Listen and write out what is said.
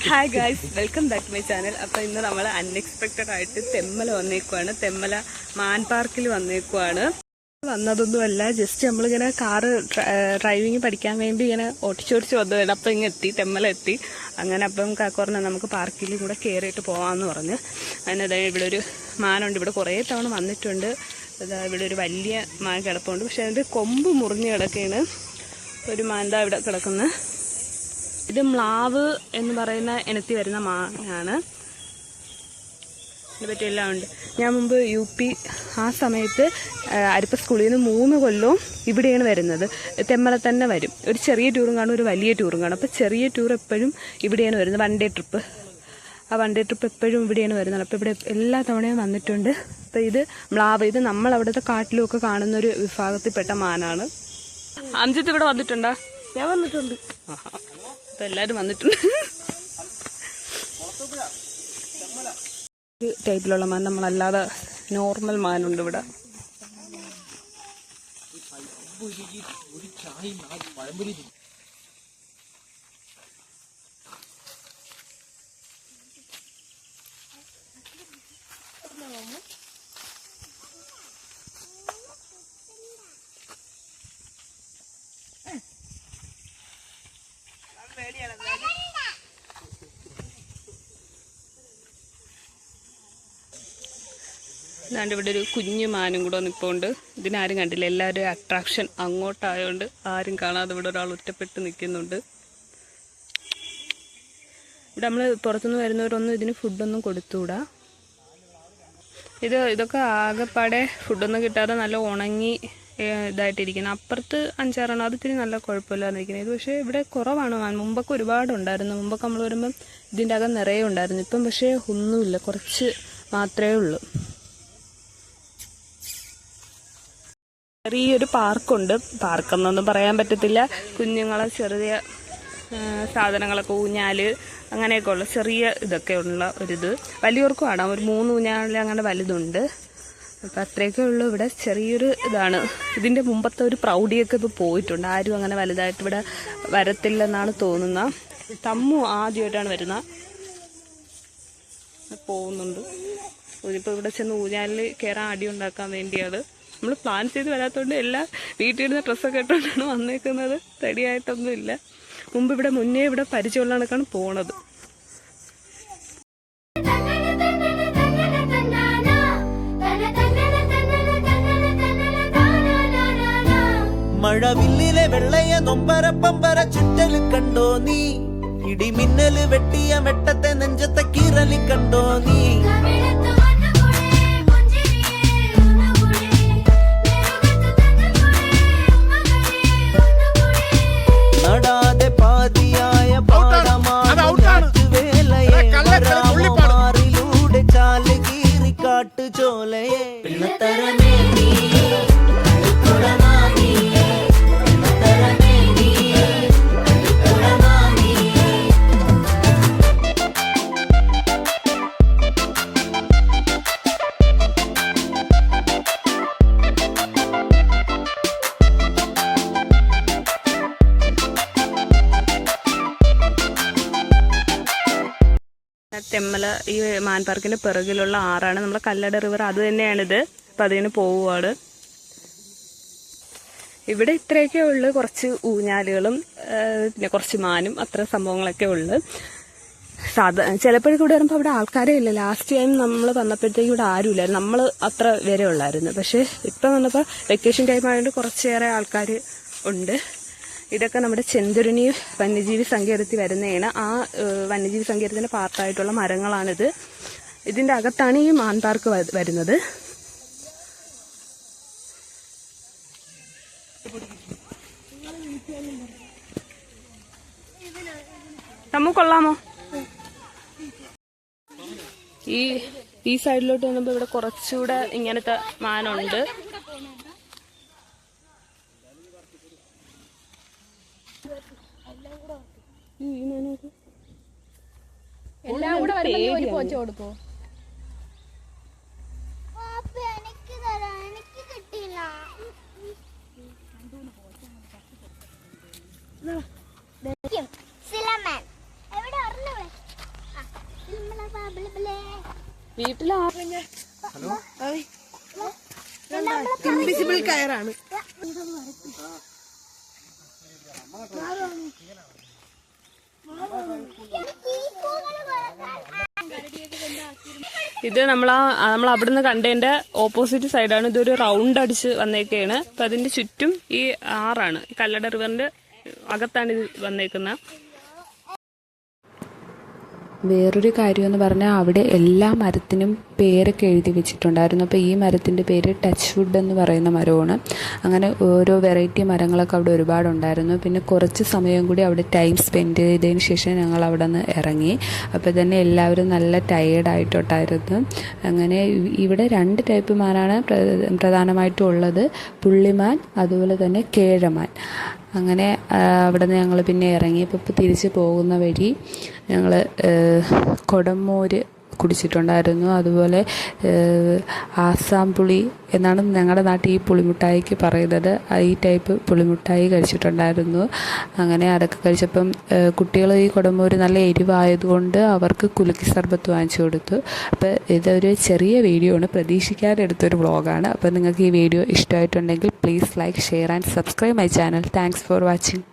Hi guys, welcome back to my channel. അപ്പോൾ ഇന്ന് നമ്മൾ അൺഎക്സ്പെക്റ്റഡ് ആയിട്ട് തെമ്മല വന്നേക്കുവാണ്. തെമ്മല മാൻ പാർക്കിൽ വന്നേക്കുവാണ്. വന്നതൊന്നുമല്ല, ജസ്റ്റ് നമ്മളിങ്ങനെ കാറ് ഡ്രൈവിങ് പഠിക്കാൻ വേണ്ടി ഇങ്ങനെ ഓടിച്ചോടിച്ച് വന്നതാണ്. അപ്പം ഇങ്ങനെ എത്തി, തെമ്മല എത്തി. അങ്ങനെ അപ്പം കാക്കോറിനെ നമുക്ക് പാർക്കിൽ കൂടെ കയറിയിട്ട് പോകാമെന്ന് പറഞ്ഞ് അങ്ങനെ അതായത് ഇവിടെ ഒരു മാനുണ്ട്. ഇവിടെ കുറേ തവണ വന്നിട്ടുണ്ട്. അതാ ഇവിടെ ഒരു വലിയ മാൻ കിടപ്പുണ്ട്. പക്ഷെ അതിൻ്റെ കൊമ്പ് മുറിഞ്ഞ് കിടക്കുകയാണ്. ഒരു മാൻ ഇവിടെ കിടക്കുന്നത്. ഇത് മ്ലാവ് എന്ന് പറയുന്ന ഇനത്തിൽ വരുന്ന മാനാണ്. ഇതിനെ പറ്റി എല്ലാം ഉണ്ട്. ഞാൻ മുമ്പ് UP ആ സമയത്ത് അരിപ്പ സ്കൂളിൽ നിന്ന് 3 കൊല്ലവും ഇവിടെയാണ് വരുന്നത്. തെമ്മല തന്നെ വരും. ഒരു ചെറിയ ടൂറും കാണും, ഒരു വലിയ ടൂറും കാണും. അപ്പോൾ ചെറിയ ടൂർ എപ്പോഴും ഇവിടെയാണ് വരുന്നത്. 1 ഡേ ട്രിപ്പ്. ആ 1 ഡേ ട്രിപ്പ് എപ്പോഴും ഇവിടെയാണ് വരുന്നത്. അപ്പോൾ ഇവിടെ എല്ലാ തവണയും വന്നിട്ടുണ്ട്. അപ്പോൾ ഇത് മ്ലാവ്, ഇത് നമ്മൾ അവിടുത്തെ കാട്ടിലുമൊക്കെ കാണുന്നൊരു വിഭാഗത്തിൽപ്പെട്ട മാനാണ്. അംജിത്ത് ഇവിടെ വന്നിട്ടുണ്ടോ? ഞാൻ വന്നിട്ടുണ്ട്. അപ്പം എല്ലാവരും വന്നിട്ടുണ്ട്. ഒരു ടൈപ്പിലുള്ള മാൻ, നമ്മളല്ലാതെ നോർമൽ മാനുണ്ട് ഇവിടെ. അതാണ്ട് ഇവിടെ ഒരു കുഞ്ഞു മാനും കൂടെ നിൽപ്പുണ്ട്. ഇതിനാരും കണ്ടില്ല. എല്ലാവരും അട്രാക്ഷൻ അങ്ങോട്ടായതുകൊണ്ട് ആരും കാണാതെ ഇവിടെ ഒരാൾ ഒറ്റപ്പെട്ട് നിൽക്കുന്നുണ്ട്. ഇവിടെ നമ്മൾ പുറത്തുനിന്ന് വരുന്നവരൊന്നും ഇതിന് ഫുഡൊന്നും കൊടുത്തുകൂടാ. ഇതൊക്കെ ആകെപ്പാടെ ഫുഡൊന്നും കിട്ടാതെ നല്ല ഉണങ്ങി ഇതായിട്ടിരിക്കണം. അപ്പുറത്ത് 5-6 അത് ഇത്തിരി നല്ല കുഴപ്പമില്ലാതിരിക്കുന്നത്. ഇത് പക്ഷേ ഇവിടെ കുറവാണ് മാൻ. മുമ്പൊക്കെ ഒരുപാടുണ്ടായിരുന്നു. മുമ്പൊക്കെ നമ്മൾ വരുമ്പം ഇതിൻ്റെ അകം നിറയെ ഉണ്ടായിരുന്നു. ഇപ്പം പക്ഷേ ഒന്നുമില്ല, കുറച്ച് മാത്രമേ ഉള്ളൂ. ചെറിയൊരു പാർക്കുണ്ട്. പാർക്കെന്നൊന്നും പറയാൻ പറ്റത്തില്ല. കുഞ്ഞുങ്ങളെ ചെറിയ സാധനങ്ങളൊക്കെ, ഊഞ്ഞാൽ അങ്ങനെയൊക്കെ ഉള്ള ചെറിയ ഇതൊക്കെ ഉള്ള ഒരിത്. വലിയവർക്കും ആടാം. ഒരു 3 ഊഞ്ഞാൽ അങ്ങനെ വലുതുണ്ട്. അപ്പം അത്രയൊക്കെ ഉള്ളൂ. ഇവിടെ ചെറിയൊരു ഇതാണ്. ഇതിൻ്റെ മുമ്പത്തെ ഒരു പ്രൗഢിയൊക്കെ ഇപ്പോൾ പോയിട്ടുണ്ട്. ആരും അങ്ങനെ വലുതായിട്ട് ഇവിടെ വരത്തില്ലെന്നാണ് തോന്നുന്നത്. തമ്മു ആദ്യമായിട്ടാണ് വരുന്നത്. പോകുന്നുണ്ട്. ഇപ്പോൾ ഇവിടെ ചെന്ന് ഊഞ്ഞാലിൽ കയറാൻ അടി ഉണ്ടാക്കാൻ വേണ്ടിയാണ്. നമ്മൾ പ്ലാൻ ചെയ്ത് വരാത്തതുകൊണ്ട് എല്ലാം വീട്ടിലിരുന്ന ഡ്രസ്സൊക്കെ ഇട്ടുകൊണ്ടാണ് വന്നേക്കുന്നത്. റെഡിയായിട്ടൊന്നുമില്ല. മുമ്പ് മുന്നേ ഇവിടെ പരിചയമുള്ള കണക്കാണ് പോണത്. മഴവില്ലിലെ വെള്ളയ നൊമ്പര പമ്പര ചുറ്റല് കണ്ടോ നീ? ഇടിമിന്നല് വെട്ടിയ വെട്ടത്തെ നെഞ്ചത്തെ കീറലി കണ്ടോ നീ? നടാതെ പാതിയായ പാടമാറിലൂടെ ചാല് കീറി കാട്ടു ചോലയെ തെമ്മല ഈ മാൻ പാർക്കിൻ്റെ പിറകിലുള്ള ആറാണ് നമ്മളെ കല്ലട റിവർ. അത് തന്നെയാണിത്. അപ്പം അതിന് പോവുകയാണ്. ഇവിടെ ഇത്രയൊക്കെ ഉള്ളു. കുറച്ച് ഊഞ്ഞാലുകളും പിന്നെ കുറച്ച് മാനും അത്ര സംഭവങ്ങളൊക്കെ ഉള്ളു. ചിലപ്പോഴൊക്കെ ഇവിടെ വരുമ്പോൾ അവിടെ ആൾക്കാരേ ഇല്ല. ലാസ്റ്റ് ടൈം നമ്മൾ വന്നപ്പോഴത്തേക്കും ഇവിടെ ആരും ഇല്ലായിരുന്നു. നമ്മൾ അത്ര വരെ ഉള്ളായിരുന്നു. പക്ഷേ ഇപ്പം വന്നപ്പോൾ വെക്കേഷൻ ടൈം ആയതുകൊണ്ട് കുറച്ചേറെ ആൾക്കാർ ഉണ്ട്. ഇതൊക്കെ നമ്മുടെ ചെന്തുരുണി വന്യജീവി സങ്കേതത്തിൽ വരുന്നതാണ്. ആ വന്യജീവി സങ്കേതത്തിൻ്റെ പാർട്ടായിട്ടുള്ള മരങ്ങളാണിത്. ഇതിൻ്റെ അകത്താണ് ഈ മാൻ പാർക്ക് വരുന്നത്. നമ്മ കൊള്ളാമോ? ഈ സൈഡിലോട്ട് വന്നപ്പോൾ ഇവിടെ കുറച്ചുകൂടെ ഇങ്ങനത്തെ മാനുണ്ട്. എല്ലാം കൂടെ വരുമ്പോ ഒരു പോച്ച കൊടുക്കോ? വീട്ടിൽ ഇൻവിസിബിൾ കയറാണ്. ഇത് നമ്മൾ അവിടുന്ന് കണ്ടതിന്റെ ഓപ്പോസിറ്റ് സൈഡാണ്. ഇതൊരു റൗണ്ട് അടിച്ച് വന്നേക്കാണ്. അപ്പൊ അതിന്റെ ചുറ്റും ഈ ആറാണ്. ഈ കല്ലട റിവറിന്റെ അകത്താണ് ഇത് വന്നേക്കുന്നത്. വേറൊരു കാര്യമെന്ന് പറഞ്ഞാൽ അവിടെ എല്ലാ മരത്തിനും പേരൊക്കെ എഴുതി വെച്ചിട്ടുണ്ടായിരുന്നു. അപ്പോൾ ഈ മരത്തിൻ്റെ പേര് ടച്ച് വുഡ് എന്ന് പറയുന്ന മരമാണ്. അങ്ങനെ ഓരോ വെറൈറ്റി മരങ്ങളൊക്കെ അവിടെ ഒരുപാടുണ്ടായിരുന്നു. പിന്നെ കുറച്ച് സമയം കൂടി അവിടെ ടൈം സ്പെൻഡ് ചെയ്തതിന് ശേഷം ഞങ്ങൾ അവിടെ നിന്ന് ഇറങ്ങി. അപ്പോൾ തന്നെ എല്ലാവരും നല്ല ടയേർഡായിട്ടോട്ടായിരുന്നു. അങ്ങനെ ഇവിടെ 2 ടൈപ്പ് മാനാണ് പ്രധാനമായിട്ടും ഉള്ളത്. പുള്ളിമാൻ, അതുപോലെ തന്നെ കേഴമാൻ. അങ്ങനെ അവിടെ നിന്ന് ഞങ്ങൾ പിന്നെ ഇറങ്ങിയപ്പോൾ തിരിച്ച് പോകുന്ന വഴി ഞങ്ങൾ കൊടംമോര് കുടിച്ചിട്ടുണ്ടായിരുന്നു. അതുപോലെ ആസാം പുളി എന്നാണ് ഞങ്ങളുടെ നാട്ടിൽ ഈ പുളിമുട്ടായിക്ക് പറയുന്നത്. ഈ ടൈപ്പ് പുളിമുട്ടായി കഴിച്ചിട്ടുണ്ടായിരുന്നു. അങ്ങനെ അതൊക്കെ കഴിച്ചപ്പം കുട്ടികൾ ഈ കൊടംമോര് നല്ല എരിവായതുകൊണ്ട് അവർക്ക് കുലുക്കി സർബത്ത് വാങ്ങിച്ചു കൊടുത്തു. അപ്പോൾ ഇതൊരു ചെറിയ വീഡിയോ ആണ്, പ്രതീക്ഷിക്കാതെ എടുത്തൊരു വ്ളോഗാണ്. അപ്പോൾ നിങ്ങൾക്ക് ഈ വീഡിയോ ഇഷ്ടമായിട്ടുണ്ടെങ്കിൽ please like, share and subscribe my channel. Thanks for watching.